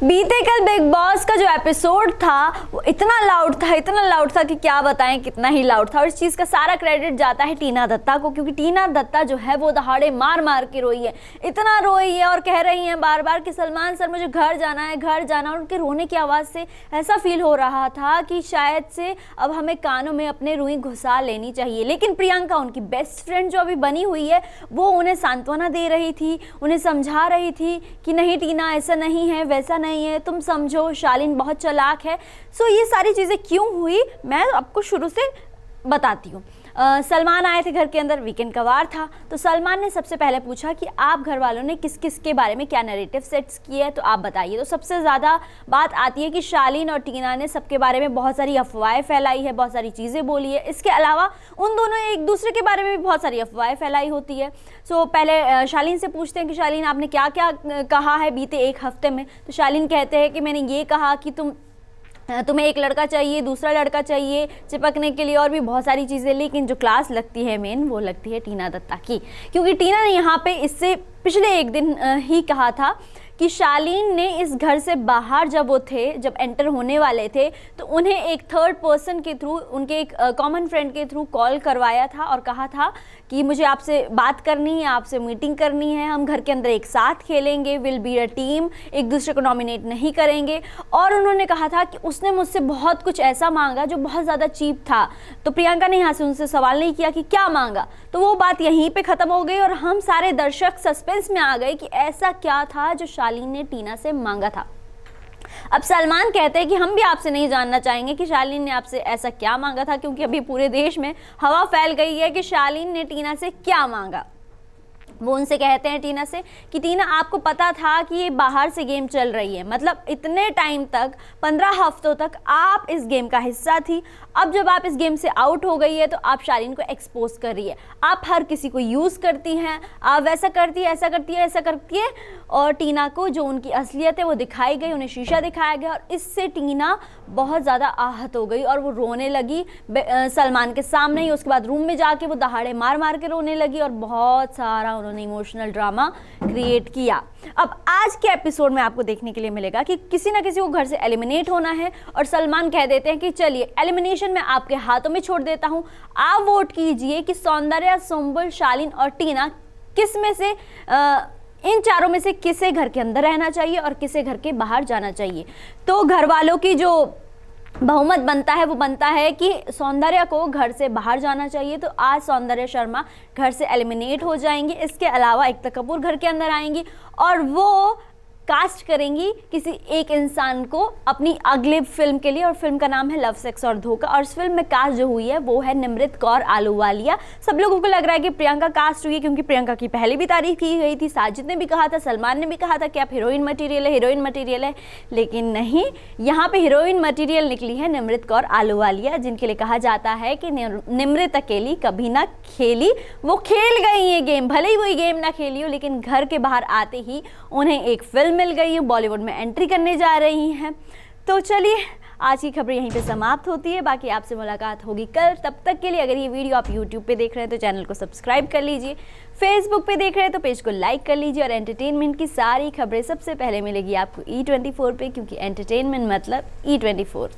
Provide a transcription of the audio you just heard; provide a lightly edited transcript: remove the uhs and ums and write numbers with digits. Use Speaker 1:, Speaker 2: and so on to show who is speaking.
Speaker 1: बीते कल big boss का जो एपिसोड था वो इतना लाउड था कि क्या बताएं, कितना ही लाउड था। और इस चीज़ का सारा क्रेडिट जाता है टीना दत्ता को, क्योंकि टीना दत्ता जो है वो दहाड़े मार मार के रोई है, इतना रोई है और कह रही हैं बार बार कि सलमान सर मुझे घर जाना है, घर जाना। और उनके रोने की आवाज़ से ऐसा फील हो रहा था कि शायद से अब हमें कानों में अपने रुई घुसा लेनी चाहिए। लेकिन प्रियंका, उनकी बेस्ट फ्रेंड जो अभी बनी हुई है, वो उन्हें सांत्वना दे रही थी, उन्हें समझा रही थी कि नहीं टीना, ऐसा नहीं है, वैसा नहीं है, तुम समझो, शालीन बहुत चालाक है। सो ये सारी चीज़ें क्यों हुई मैं आपको शुरू से बताती हूँ। सलमान आए थे घर के अंदर, वीकेंड का वार था, तो सलमान ने सबसे पहले पूछा कि आप घर वालों ने किस किस के बारे में क्या नैरेटिव सेट्स किए हैं, तो आप बताइए। तो सबसे ज़्यादा बात आती है कि शालीन और टीना ने सबके बारे में बहुत सारी अफवाहें फैलाई है, बहुत सारी चीज़ें बोली है। इसके अलावा उन दोनों एक दूसरे के बारे में भी बहुत सारी अफवाहें फैलाई होती है। सो पहले शालीन से पूछते हैं कि शालीन, आपने क्या क्या कहा है बीते एक हफ्ते में। तो शालीन कहते हैं कि मैंने ये कहा कि तुम्हें एक लड़का चाहिए, दूसरा लड़का चाहिए चिपकने के लिए, और भी बहुत सारी चीज़ें। लेकिन जो क्लास लगती है मेन, वो लगती है टीना दत्ता की, क्योंकि टीना ने यहाँ पे इससे पिछले एक दिन ही कहा था कि शालीन ने इस घर से बाहर जब एंटर होने वाले थे, तो उन्हें एक थर्ड पर्सन के थ्रू, उनके एक कॉमन फ्रेंड के थ्रू कॉल करवाया था और कहा था कि मुझे आपसे बात करनी है, आपसे मीटिंग करनी है, हम घर के अंदर एक साथ खेलेंगे, विल बी अ टीम, एक दूसरे को नॉमिनेट नहीं करेंगे। और उन्होंने कहा था कि उसने मुझसे बहुत कुछ ऐसा मांगा जो बहुत ज़्यादा चीप था। तो प्रियंका ने यहाँ से उनसे सवाल नहीं किया कि क्या मांगा, तो वो बात यहीं पे ख़त्म हो गई और हम सारे दर्शक सस्पेंस में आ गए कि ऐसा क्या था जो शालीन ने टीना से मांगा था। अब सलमान कहते हैं कि हम भी आपसे नहीं जानना चाहेंगे कि शालीन ने आपसे ऐसा क्या मांगा था, क्योंकि अभी पूरे देश में हवा फैल गई है कि शालीन ने टीना से क्या मांगा। वो उनसे कहते हैं टीना से कि टीना, आपको पता था कि ये बाहर से गेम चल रही है, मतलब इतने टाइम तक, 15 हफ्तों तक आप इस गेम का हिस्सा थी। अब जब आप इस गेम से आउट हो गई है तो आप शालीन को एक्सपोज कर रही है, आप हर किसी को यूज़ करती हैं, आप वैसा करती है, ऐसा करती है, ऐसा करती है। और टीना को जो उनकी असलियत है वो दिखाई गई, उन्हें शीशा दिखाया गया, और इससे टीना बहुत ज़्यादा आहत हो गई और वो रोने लगी सलमान के सामने ही। उसके बाद रूम में जाके वो दहाड़े मार मार के रोने लगी और बहुत सारा उन्होंने इमोशनल ड्रामा क्रिएट किया। अब आज के एपिसोड में आपको देखने के लिए मिलेगा कि किसी ना किसी को घर से एलिमिनेट होना है, और सलमान कह देते हैं कि चलिए एलिमिनेशन मैं आपके हाथों में छोड़ देता हूं, आप वोट कीजिए कि सौंदर्या, सुंबुल, शालीन और टीना किस में से इन चारों में से किसे घर के अंदर रहना चाहिए और किसे घर के बाहर जाना चाहिए। तो घर वालों की जो बहुमत बनता है वो बनता है कि सौंदर्या को घर से बाहर जाना चाहिए। तो आज सौंदर्या शर्मा घर से एलिमिनेट हो जाएंगी। इसके अलावा एकता कपूर घर के अंदर आएंगी और वो कास्ट करेंगी किसी एक इंसान को अपनी अगले फिल्म के लिए, और फिल्म का नाम है लव, सेक्स और धोखा। और इस फिल्म में कास्ट जो हुई है वो है निमृत कौर आलूवालिया। सब लोगों को लग रहा है कि प्रियंका कास्ट हुई है, क्योंकि प्रियंका की पहले भी तारीफ की गई थी, साजिद ने भी कहा था, सलमान ने भी कहा था कि आप हीरोइन मटीरियल है, हीरोइन मटीरियल है। लेकिन नहीं, यहाँ पे हीरोइन मटीरियल निकली है निमृत कौर आलूवालिया, जिनके लिए कहा जाता है कि निमृत अकेली कभी ना खेली, वो खेल गई ये गेम, भले ही वो गेम ना खेली हो, लेकिन घर के बाहर आते ही उन्हें एक फिल्म मिल गई है, बॉलीवुड में एंट्री करने जा रही हैं। तो चलिए, आज की खबर यहीं पे समाप्त होती है, बाकी आपसे मुलाकात होगी कल। तब तक के लिए अगर ये वीडियो आप YouTube पे देख रहे हैं तो चैनल को सब्सक्राइब कर लीजिए, Facebook पे देख रहे हैं तो पेज को लाइक कर लीजिए, और एंटरटेनमेंट की सारी खबरें सबसे पहले मिलेगी आपको E24 पे, क्योंकि एंटरटेनमेंट मतलब E24।